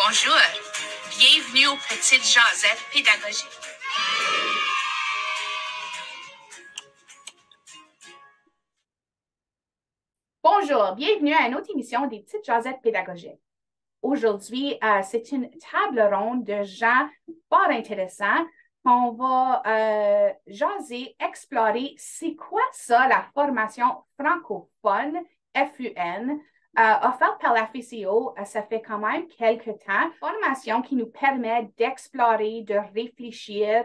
Bonjour, bienvenue aux Petites Jasettes pédagogiques. Bonjour, bienvenue à une autre émission des Petites Jasettes pédagogiques. Aujourd'hui, c'est une table ronde de gens fort intéressants qu'on va jaser, explorer c'est quoi ça, la formation francophone, FUN, offerte par la FCO. Ça fait quand même quelques temps. Formation qui nous permet d'explorer, de réfléchir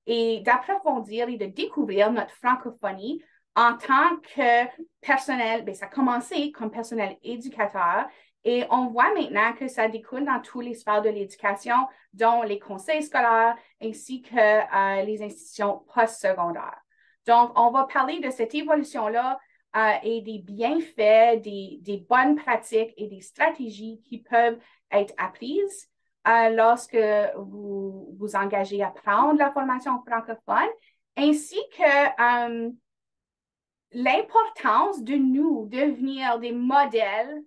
et d'approfondir et de découvrir notre francophonie en tant que personnel. Bien, ça a commencé comme personnel éducateur. Et on voit maintenant que ça découle dans tous les sphères de l'éducation, dont les conseils scolaires ainsi que les institutions postsecondaires. Donc, on va parler de cette évolution-là et des bienfaits, des bonnes pratiques et des stratégies qui peuvent être apprises lorsque vous vous engagez à prendre la formation francophone, ainsi que l'importance de nous devenir des modèles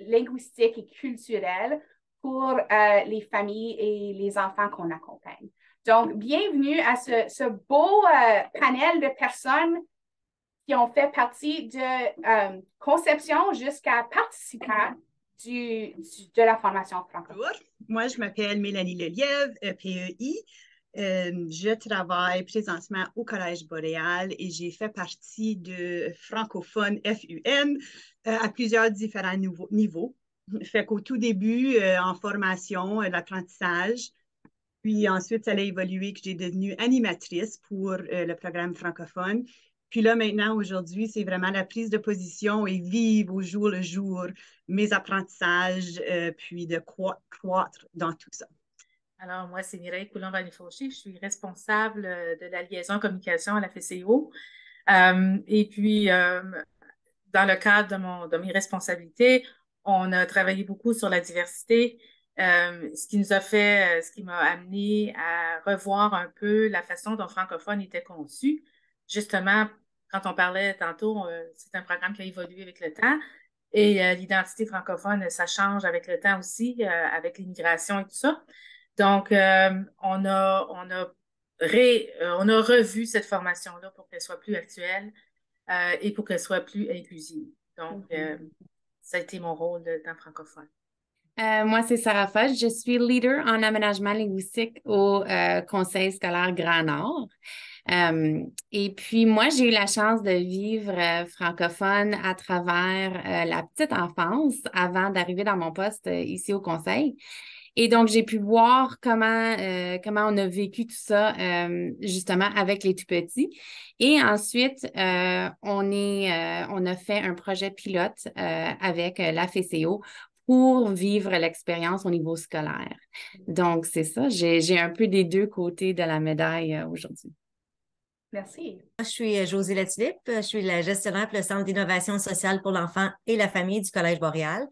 linguistiques et culturels pour les familles et les enfants qu'on accompagne. Donc, bienvenue à ce beau panel de personnes qui ont fait partie de conception jusqu'à participants de la formation francophone. Bonjour, moi je m'appelle Mélanie Lelièvre, PEI. Je travaille présentement au Collège Boréal et j'ai fait partie de francophone FUN à plusieurs différents niveaux. Fait qu'au tout début, en formation, l'apprentissage, puis ensuite, ça a évolué que j'ai devenu animatrice pour le programme francophone. Puis là, maintenant, aujourd'hui, c'est vraiment la prise de position et vivre au jour le jour mes apprentissages, puis de croître dans tout ça. Alors, moi, c'est Mireille Coulomb-Vanier-Fauché. Je suis responsable de la liaison communication à la FCO. Et puis, dans le cadre de mes responsabilités, on a travaillé beaucoup sur la diversité, ce qui m'a amené à revoir un peu la façon dont francophone était conçu. Justement, quand on parlait tantôt, c'est un programme qui a évolué avec le temps. Et l'identité francophone, ça change avec le temps aussi, avec l'immigration et tout ça. Donc, on a revu cette formation-là pour qu'elle soit plus actuelle et pour qu'elle soit plus inclusive. Donc, ça a été mon rôle dans francophone. Moi, c'est Sarah Foch. Je suis leader en aménagement linguistique au Conseil scolaire Grand Nord. Et puis, moi, j'ai eu la chance de vivre francophone à travers la petite enfance avant d'arriver dans mon poste ici au Conseil. Et donc, j'ai pu voir comment on a vécu tout ça, justement, avec les tout-petits. Et ensuite, on a fait un projet pilote avec la FCO pour vivre l'expérience au niveau scolaire. Donc, c'est ça. J'ai un peu des deux côtés de la médaille aujourd'hui. Merci. Je suis Josée Latulippe. Je suis la gestionnaire pour le Centre d'innovation sociale pour l'enfant et la famille du Collège Boréal.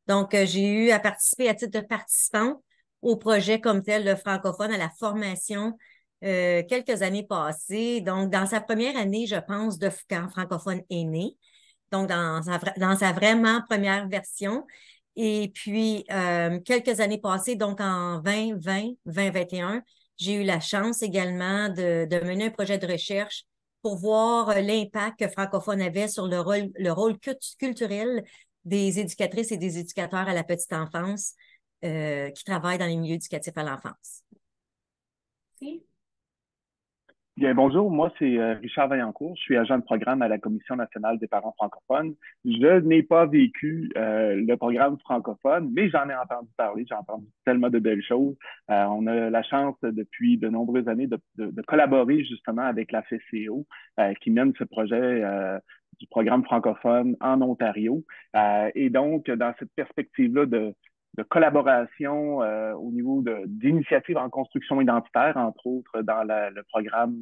Donc, j'ai eu à participer à titre de participante au projet comme tel de francophone à la formation quelques années passées. Donc, dans sa première année, je pense, quand francophone est né. Donc, dans sa vraiment première version. Et puis, quelques années passées, donc en 2021, j'ai eu la chance également de mener un projet de recherche pour voir l'impact que francophone avait sur le rôle culturel des éducatrices et des éducateurs à la petite enfance qui travaillent dans les milieux éducatifs à l'enfance. Merci. Bien, bonjour, moi c'est Richard Vaillancourt, je suis agent de programme à la Commission nationale des parents francophones. Je n'ai pas vécu le programme francophone, mais j'en ai entendu parler, j'ai entendu tellement de belles choses. On a la chance depuis de nombreuses années de collaborer justement avec la FCO qui mène ce projet du programme francophone en Ontario. Et donc, dans cette perspective-là de collaboration au niveau d'initiatives en construction identitaire, entre autres dans le programme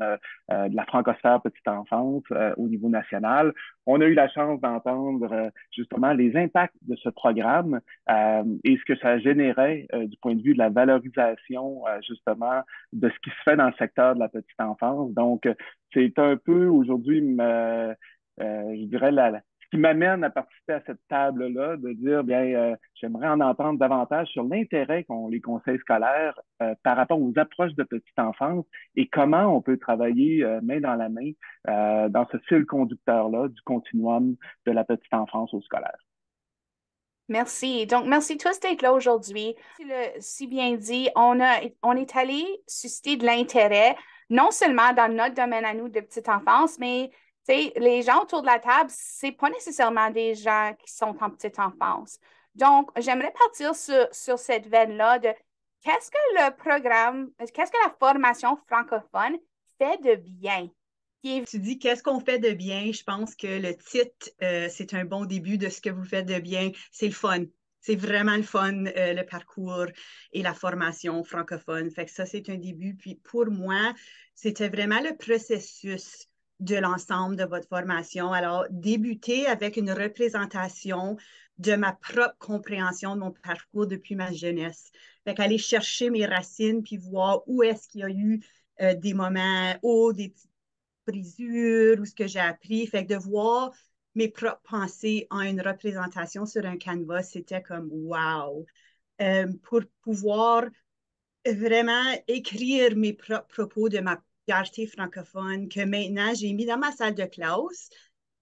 de la francosphère petite enfance au niveau national. On a eu la chance d'entendre justement les impacts de ce programme et ce que ça générait du point de vue de la valorisation justement de ce qui se fait dans le secteur de la petite enfance. Donc, c'est un peu aujourd'hui, je dirais, qui m'amène à participer à cette table-là, de dire, bien, j'aimerais en entendre davantage sur l'intérêt qu'ont les conseils scolaires par rapport aux approches de petite enfance et comment on peut travailler main dans la main dans ce fil conducteur-là du continuum de la petite enfance au scolaire. Merci. Donc, merci tous d'être là aujourd'hui. Si bien dit, on est allé susciter de l'intérêt, non seulement dans notre domaine à nous de petite enfance, mais les gens autour de la table, c'est pas nécessairement des gens qui sont en petite enfance. Donc, j'aimerais partir sur cette veine-là de qu'est-ce que la formation francophone fait de bien? Tu dis qu'est-ce qu'on fait de bien? Je pense que le titre, c'est un bon début de ce que vous faites de bien. C'est le fun. C'est vraiment le fun, le parcours et la formation francophone. Fait que ça, c'est un début. Puis pour moi, c'était vraiment le processus de l'ensemble de votre formation. Alors, débuter avec une représentation de ma propre compréhension de mon parcours depuis ma jeunesse. Fait qu'aller chercher mes racines puis voir où est-ce qu'il y a eu des moments hauts, des petites brisures ou ce que j'ai appris. Fait que de voir mes propres pensées en une représentation sur un canevas, c'était comme wow. Pour pouvoir vraiment écrire mes propres propos de ma fierté francophone que maintenant j'ai mis dans ma salle de classe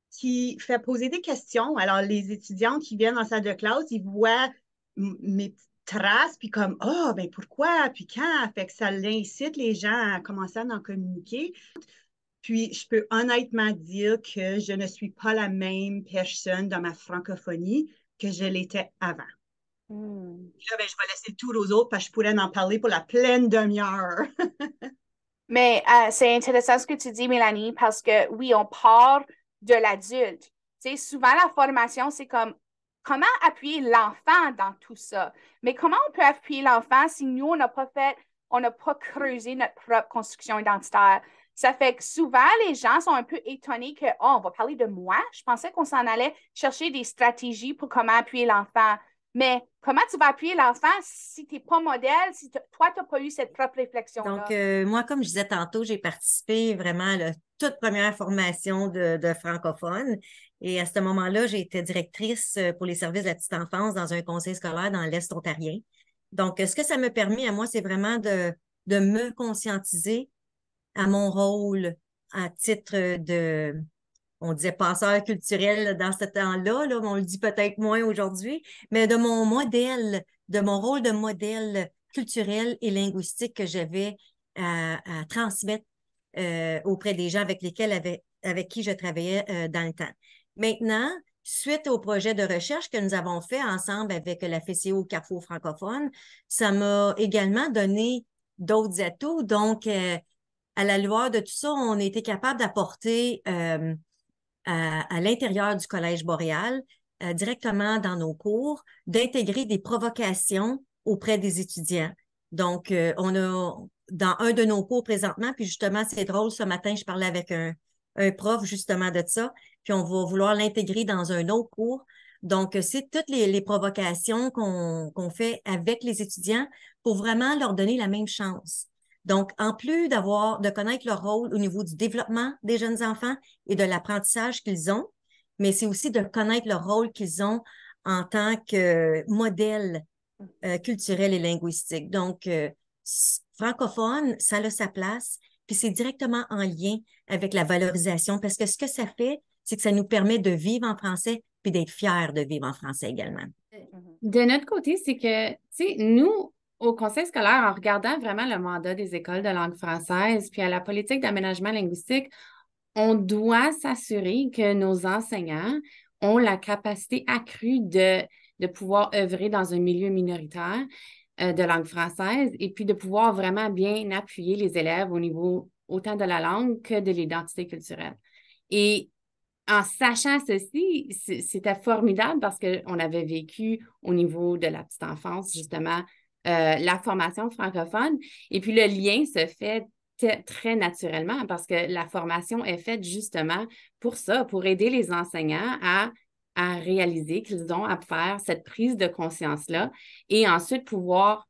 qui fait poser des questions. Alors, les étudiants qui viennent en salle de classe, ils voient mes traces, puis comme, ah, ben pourquoi, puis quand? Fait que ça incite les gens à commencer à en communiquer. Puis, je peux honnêtement dire que je ne suis pas la même personne dans ma francophonie que je l'étais avant. Là, ben, je vais laisser le tour aux autres parce que je pourrais en parler pour la pleine demi-heure. Mais c'est intéressant ce que tu dis, Mélanie, parce que oui, on part de l'adulte. Souvent, la formation, c'est comme comment appuyer l'enfant dans tout ça. Mais comment on peut appuyer l'enfant si nous, on n'a pas creusé notre propre construction identitaire? Ça fait que souvent, les gens sont un peu étonnés que, oh, on va parler de moi. Je pensais qu'on s'en allait chercher des stratégies pour comment appuyer l'enfant. Mais comment tu vas appuyer l'enfant si tu n'es pas modèle, si toi, tu n'as pas eu cette propre réflexion-là? Donc, moi, comme je disais tantôt, j'ai participé vraiment à la toute première formation de francophone. Et à ce moment-là, j'ai été directrice pour les services de la petite enfance dans un conseil scolaire dans l'Est ontarien. Donc, ce que ça m'a permis à moi, c'est vraiment de me conscientiser à mon rôle à titre de, on disait passeur culturel dans ce temps-là, là, on le dit peut-être moins aujourd'hui, mais de mon modèle, de mon rôle de modèle culturel et linguistique que j'avais à transmettre auprès des gens avec qui je travaillais dans le temps. Maintenant, suite au projet de recherche que nous avons fait ensemble avec la FCO Carrefour francophone, ça m'a également donné d'autres atouts. Donc, à la lueur de tout ça, on a été capable d'apporter à l'intérieur du Collège boréal, directement dans nos cours, d'intégrer des provocations auprès des étudiants. Donc, on a dans un de nos cours présentement, puis justement, c'est drôle, ce matin, je parlais avec un prof justement de ça, puis on va vouloir l'intégrer dans un autre cours. Donc, c'est toutes les provocations qu'on fait avec les étudiants pour vraiment leur donner la même chance. Donc, en plus de connaître leur rôle au niveau du développement des jeunes enfants et de l'apprentissage qu'ils ont, mais c'est aussi de connaître leur rôle qu'ils ont en tant que modèle culturel et linguistique. Donc, francophone, ça a sa place, puis c'est directement en lien avec la valorisation parce que ce que ça fait, c'est que ça nous permet de vivre en français puis d'être fiers de vivre en français également. De notre côté, c'est que, tu sais, nous, au conseil scolaire, en regardant vraiment le mandat des écoles de langue française, puis à la politique d'aménagement linguistique, on doit s'assurer que nos enseignants ont la capacité accrue de pouvoir œuvrer dans un milieu minoritaire de langue française et puis de pouvoir vraiment bien appuyer les élèves au niveau autant de la langue que de l'identité culturelle. Et en sachant ceci, c'était formidable parce qu'on avait vécu au niveau de la petite enfance, justement, la formation francophone. Et puis, le lien se fait très naturellement parce que la formation est faite justement pour ça, pour aider les enseignants à réaliser qu'ils ont à faire cette prise de conscience-là et ensuite pouvoir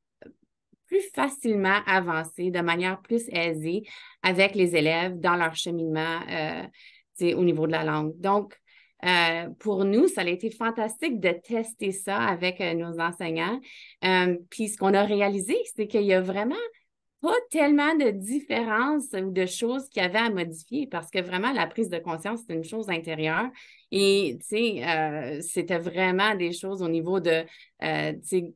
plus facilement avancer de manière plus aisée avec les élèves dans leur cheminement au niveau de la langue. Donc, pour nous, ça a été fantastique de tester ça avec nos enseignants. Puis ce qu'on a réalisé, c'est qu'il y a vraiment pas tellement de différences ou de choses qu'il y avait à modifier parce que vraiment, la prise de conscience, c'est une chose intérieure. Et, tu sais, c'était vraiment des choses au niveau de, tu sais,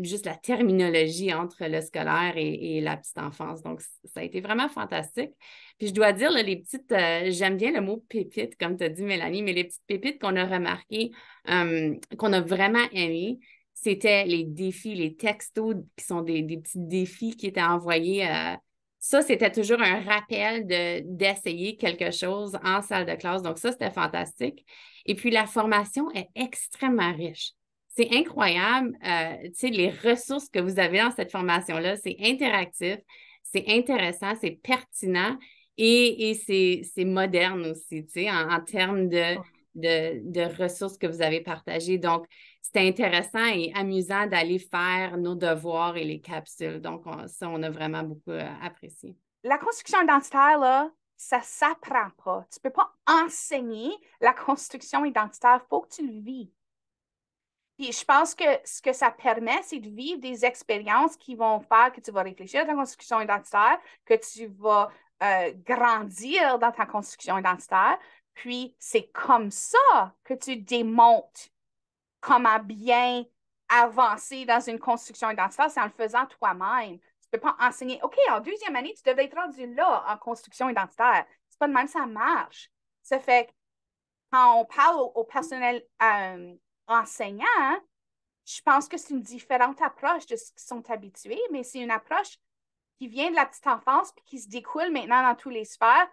juste la terminologie entre le scolaire et la petite enfance. Donc, ça a été vraiment fantastique. Puis, je dois dire, là, les petites, j'aime bien le mot pépite, comme tu as dit, Mélanie, mais les petites pépites qu'on a remarquées, qu'on a vraiment aimées, c'était les défis, les textos qui sont des petits défis qui étaient envoyés. Ça, c'était toujours un rappel d'essayer quelque chose en salle de classe. Donc, ça, c'était fantastique. Et puis, la formation est extrêmement riche. C'est incroyable, tu sais, les ressources que vous avez dans cette formation-là, c'est interactif, c'est intéressant, c'est pertinent et c'est moderne aussi, tu sais, en termes de ressources que vous avez partagées. Donc, c'était intéressant et amusant d'aller faire nos devoirs et les capsules. Donc, ça, on a vraiment beaucoup apprécié. La construction identitaire, là, ça ne s'apprend pas. Tu ne peux pas enseigner la construction identitaire. Il faut que tu le vis. Puis je pense que ce que ça permet, c'est de vivre des expériences qui vont faire que tu vas réfléchir à ta construction identitaire, que tu vas grandir dans ta construction identitaire. Puis c'est comme ça que tu démontres comment bien avancer dans une construction identitaire, c'est en le faisant toi-même. Tu ne peux pas enseigner, OK, en deuxième année, tu devrais être rendu là en construction identitaire. C'est pas de même, ça marche. Ça fait que quand on parle au personnel enseignant, je pense que c'est une différente approche de ce qu'ils sont habitués, mais c'est une approche qui vient de la petite enfance puis qui se découle maintenant dans toutes les sphères.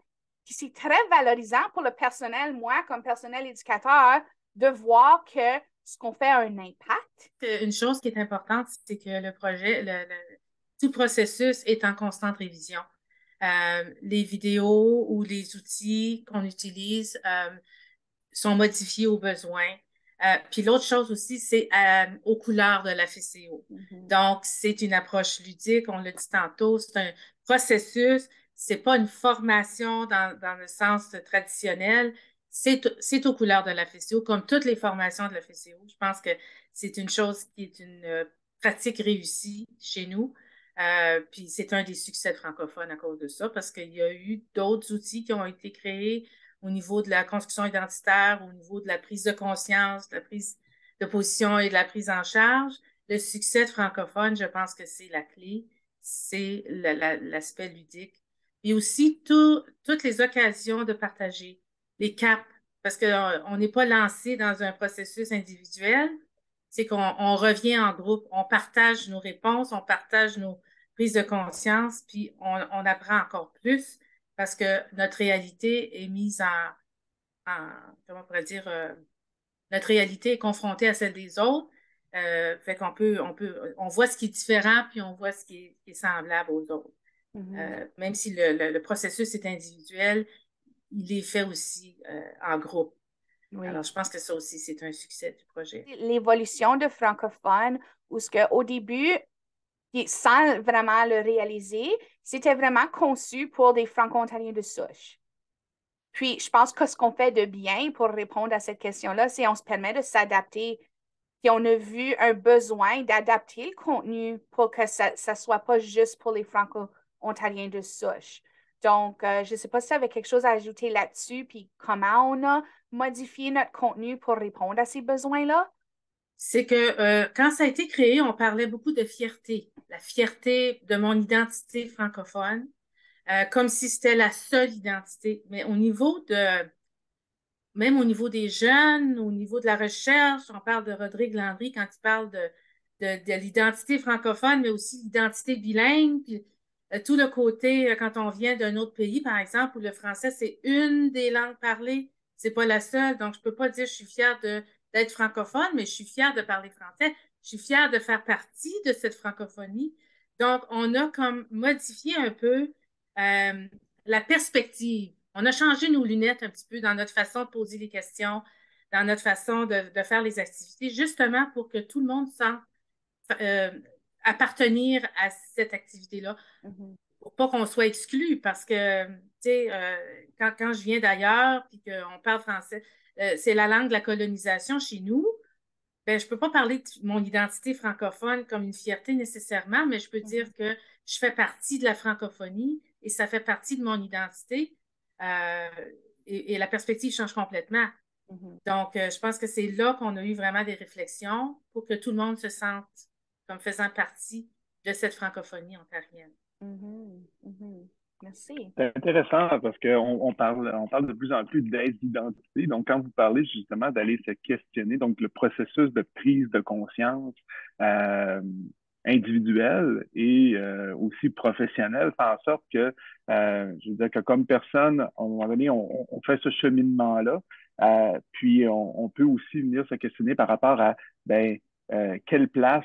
Puis c'est très valorisant pour le personnel, moi, comme personnel éducateur, de voir que ce qu'on fait a un impact. Une chose qui est importante, c'est que le projet, tout le processus est en constante révision. Les vidéos ou les outils qu'on utilise sont modifiés aux besoins. Puis l'autre chose aussi, c'est aux couleurs de la FCO. Donc, c'est une approche ludique, on l'a dit tantôt, c'est un processus, c'est pas une formation dans le sens traditionnel, c'est aux couleurs de la FCO, comme toutes les formations de la FCO. Je pense que c'est une chose qui est une pratique réussie chez nous. Puis c'est un des succès de francophones à cause de ça, parce qu'il y a eu d'autres outils qui ont été créés au niveau de la construction identitaire, au niveau de la prise de conscience, de la prise de position et de la prise en charge. Le succès de francophone, je pense que c'est la clé, c'est l'aspect ludique. Et aussi toutes les occasions de partager, les caps, parce qu'on n'est pas lancé dans un processus individuel, c'est qu'on revient en groupe, on partage nos réponses, on partage nos prises de conscience, puis on apprend encore plus parce que notre réalité est mise comment on pourrait dire, notre réalité est confrontée à celle des autres. Fait qu'on on voit ce qui est différent, puis on voit ce qui est semblable aux autres. Même si le processus est individuel, il est fait aussi en groupe. Oui. Alors, je pense que ça aussi, c'est un succès du projet. L'évolution de francophone, où au début, sans vraiment le réaliser, c'était vraiment conçu pour des franco-ontariens de souche. Puis, je pense que ce qu'on fait de bien pour répondre à cette question-là, c'est qu'on se permet de s'adapter. Puis, on a vu un besoin d'adapter le contenu pour que ça ne soit pas juste pour les franco-ontariens de souche. Donc, je ne sais pas si tu avais quelque chose à ajouter là-dessus, puis comment on a modifié notre contenu pour répondre à ces besoins-là? C'est que quand ça a été créé, on parlait beaucoup de fierté, la fierté de mon identité francophone, comme si c'était la seule identité. Mais même au niveau des jeunes, au niveau de la recherche, on parle de Rodrigue Landry quand il parle de l'identité francophone, mais aussi l'identité bilingue, puis tout le côté, quand on vient d'un autre pays, par exemple, où le français, c'est une des langues parlées, c'est pas la seule. Donc, je peux pas dire je suis fière d'être francophone, mais je suis fière de parler français. Je suis fière de faire partie de cette francophonie. Donc, on a comme modifié un peu la perspective. On a changé nos lunettes un petit peu dans notre façon de poser les questions, dans notre façon de faire les activités, justement pour que tout le monde sente appartenir à cette activité-là. Pour pas qu'on soit exclu, parce que, tu sais, quand je viens d'ailleurs, puis qu'on parle français, c'est la langue de la colonisation chez nous. Ben, je ne peux pas parler de mon identité francophone comme une fierté nécessairement, mais je peux dire que je fais partie de la francophonie et ça fait partie de mon identité. Et la perspective change complètement. Donc, je pense que c'est là qu'on a eu vraiment des réflexions pour que tout le monde se sente comme faisant partie de cette francophonie ontarienne. Merci. C'est intéressant parce qu'on parle de plus en plus d'aide d'identité. Donc, quand vous parlez justement d'aller se questionner, donc le processus de prise de conscience individuelle et aussi professionnelle fait en sorte que, je veux dire que comme personne, à un moment donné, on fait ce cheminement-là. Puis, on peut aussi venir se questionner par rapport à quelle place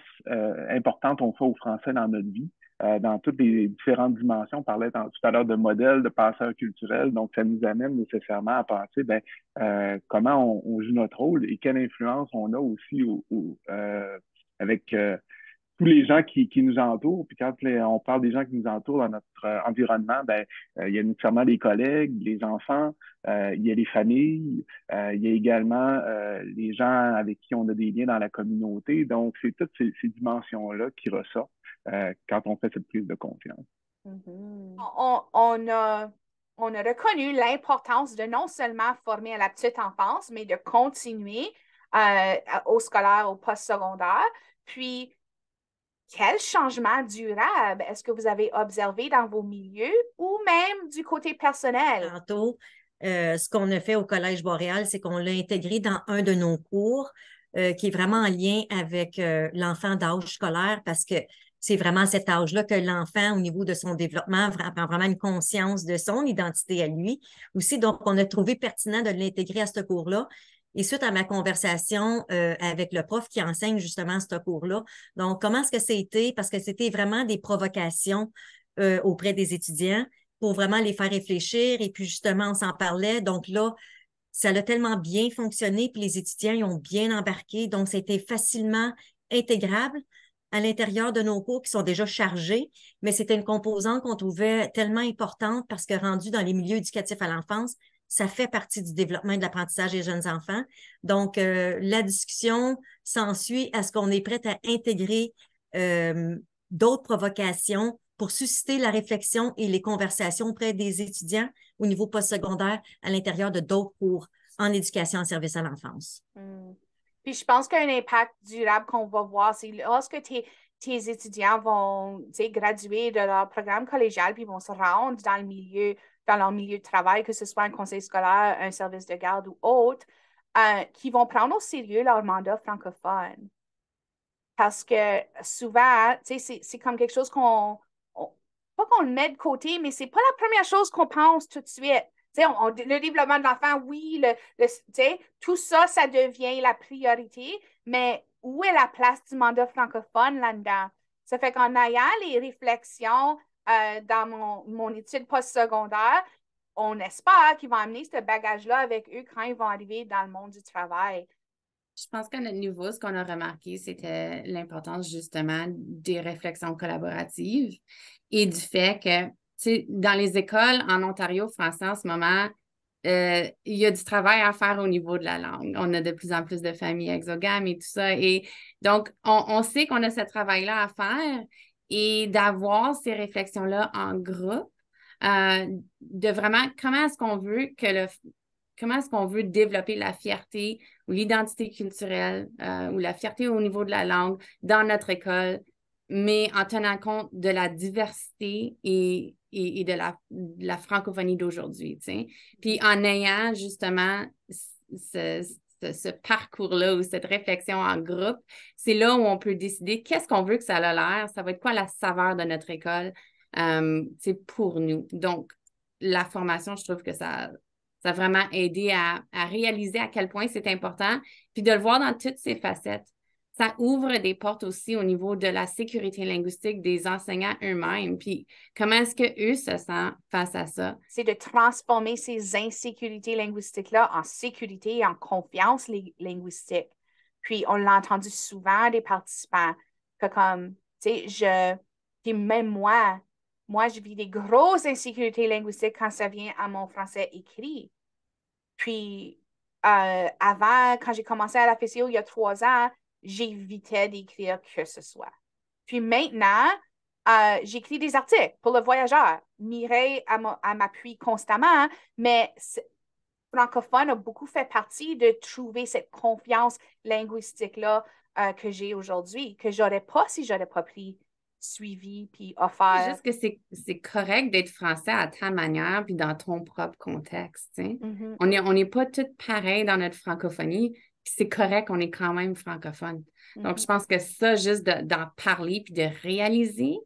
importante on fait au français dans notre vie. Dans toutes les différentes dimensions. On parlait tout à l'heure de modèles, de passeurs culturels. Donc, ça nous amène nécessairement à penser comment on joue notre rôle et quelle influence on a aussi avec tous les gens qui nous entourent. Puis quand on parle des gens qui nous entourent dans notre environnement, il y a nécessairement les collègues, les enfants, il y a les familles, il y a également les gens avec qui on a des liens dans la communauté. Donc, c'est toutes ces dimensions-là qui ressortent quand on fait cette prise de confiance. On a reconnu l'importance de non seulement former à la petite enfance, mais de continuer au scolaire, au postsecondaire. Puis, quel changement durable est-ce que vous avez observé dans vos milieux ou même du côté personnel? Tantôt, ce qu'on a fait au Collège Boréal, c'est qu'on l'a intégré dans un de nos cours qui est vraiment en lien avec l'enfant d'âge scolaire parce que c'est vraiment à cet âge-là que l'enfant, au niveau de son développement, prend vraiment une conscience de son identité à lui. Aussi, donc, on a trouvé pertinent de l'intégrer à ce cours-là. Et suite à ma conversation avec le prof qui enseigne justement ce cours-là, donc, comment est-ce que c'était? Parce que c'était vraiment des provocations auprès des étudiants pour vraiment les faire réfléchir. Et puis, justement, on s'en parlait. Donc là, ça a tellement bien fonctionné, puis les étudiants ils ont bien embarqué. Donc, c'était facilement intégrable à l'intérieur de nos cours qui sont déjà chargés, mais c'était une composante qu'on trouvait tellement importante parce que rendu dans les milieux éducatifs à l'enfance, ça fait partie du développement et de l'apprentissage des jeunes enfants. Donc, la discussion s'ensuit à ce qu'on est prêt à intégrer d'autres provocations pour susciter la réflexion et les conversations auprès des étudiants au niveau postsecondaire à l'intérieur de d'autres cours en éducation en service à l'enfance. Puis je pense qu'un impact durable qu'on va voir, c'est lorsque tes étudiants vont graduer de leur programme collégial puis vont se rendre dans leur milieu de travail, que ce soit un conseil scolaire, un service de garde ou autre, qui vont prendre au sérieux leur mandat francophone. Parce que souvent, c'est comme quelque chose pas qu'on le met de côté, mais c'est pas la première chose qu'on pense tout de suite. Le développement de l'enfant, oui, tout ça, ça devient la priorité, mais où est la place du mandat francophone là-dedans? Ça fait qu'en ayant les réflexions dans mon étude postsecondaire, on espère qu'ils vont amener ce bagage-là avec eux quand ils vont arriver dans le monde du travail. Je pense qu'à notre niveau, ce qu'on a remarqué, c'était l'importance justement des réflexions collaboratives et du fait que, dans les écoles en Ontario français en ce moment, il y a du travail à faire au niveau de la langue. On a de plus en plus de familles exogames et tout ça. Et donc, on sait qu'on a ce travail-là à faire et d'avoir ces réflexions-là en groupe, de vraiment comment est-ce qu'on veut développer la fierté ou l'identité culturelle ou la fierté au niveau de la langue dans notre école, mais en tenant compte de la diversité et de la francophonie d'aujourd'hui. Puis en ayant justement ce parcours-là ou cette réflexion en groupe, c'est là où on peut décider qu'est-ce qu'on veut que ça a l'air, ça va être quoi la saveur de notre école pour nous. Donc, la formation, je trouve que ça a vraiment aidé à réaliser à quel point c'est important, puis de le voir dans toutes ses facettes. Ça ouvre des portes aussi au niveau de la sécurité linguistique des enseignants eux-mêmes, puis comment est-ce qu'eux se sentent face à ça? C'est de transformer ces insécurités linguistiques-là en sécurité et en confiance linguistique. Puis, on l'a entendu souvent des participants, que comme, puis même moi, je vis des grosses insécurités linguistiques quand ça vient à mon français écrit. Puis, avant, quand j'ai commencé à la FCO il y a 3 ans, j'évitais d'écrire que ce soit. Puis maintenant, j'écris des articles pour le voyageur. Mireille m'appuie constamment, mais francophone a beaucoup fait partie de trouver cette confiance linguistique-là que j'ai aujourd'hui, que j'aurais pas si j'aurais pas pris suivi puis C'est offert. juste que c'est correct d'être français à ta manière puis dans ton propre contexte, tu sais. Mhm. On n'est pas toutes pareilles dans notre francophonie, puis c'est correct, on est quand même francophone. Donc, je pense que ça, juste d'en parler puis de réaliser,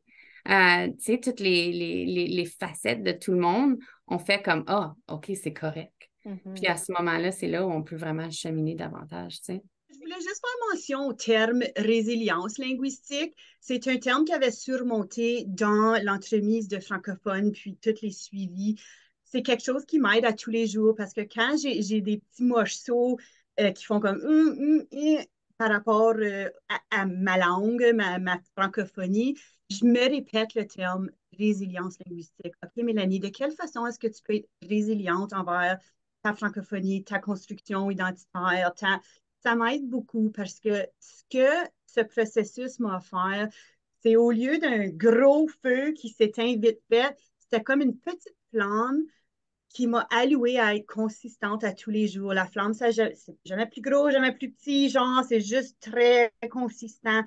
tu sais, toutes les facettes de tout le monde, on fait comme, ah, OK, c'est correct. Mhm. Puis à ce moment-là, c'est là où on peut vraiment cheminer davantage, tu sais. Je voulais juste faire mention au terme résilience linguistique. C'est un terme qui avait surmonté dans l'entremise de francophones, puis tous les suivis. C'est quelque chose qui m'aide à tous les jours parce que quand j'ai des petits morceaux qui font comme par rapport à ma langue, ma francophonie, je me répète le terme résilience linguistique. OK, Mélanie, de quelle façon est-ce que tu peux être résiliente envers ta francophonie, ta construction identitaire, ça m'aide beaucoup parce que ce processus m'a offert, c'est au lieu d'un gros feu qui s'éteint vite fait, c'était comme une petite flamme qui m'a allouée à être consistante à tous les jours. La flamme, c'est jamais plus gros, jamais plus petit, genre, c'est juste très consistant.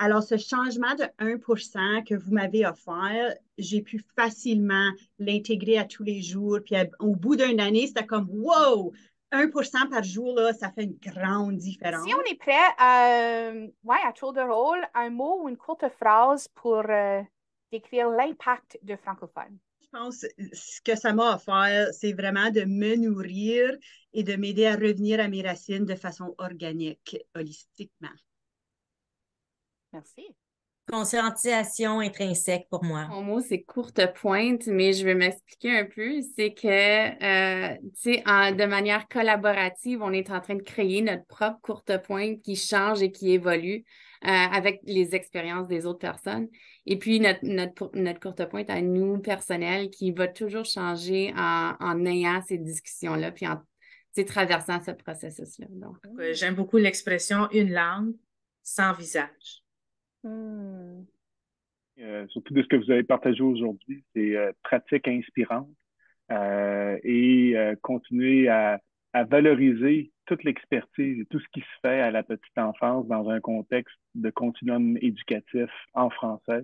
Alors, ce changement de 1% que vous m'avez offert, j'ai pu facilement l'intégrer à tous les jours. Puis au bout d'une année, c'était comme, wow, 1% par jour, là, ça fait une grande différence. Si on est prêt à tour de rôle, un mot ou une courte phrase pour décrire l'impact de francophone. Je pense que ce que ça m'a offert, c'est vraiment de me nourrir et de m'aider à revenir à mes racines de façon organique, holistiquement. Merci. Conscientisation intrinsèque pour moi. Mon mot, c'est courte pointe, mais je vais m'expliquer un peu. C'est que, tu sais, de manière collaborative, on est en train de créer notre propre courte pointe qui change et qui évolue avec les expériences des autres personnes. Et puis, notre courte pointe à nous, personnelle, qui va toujours changer en ayant ces discussions-là, puis en traversant ce processus-là. Donc, J'aime beaucoup l'expression une langue sans visage. Surtout de ce que vous avez partagé aujourd'hui, c'est pratique inspirante et continuer à valoriser toute l'expertise et tout ce qui se fait à la petite enfance dans un contexte de continuum éducatif en français.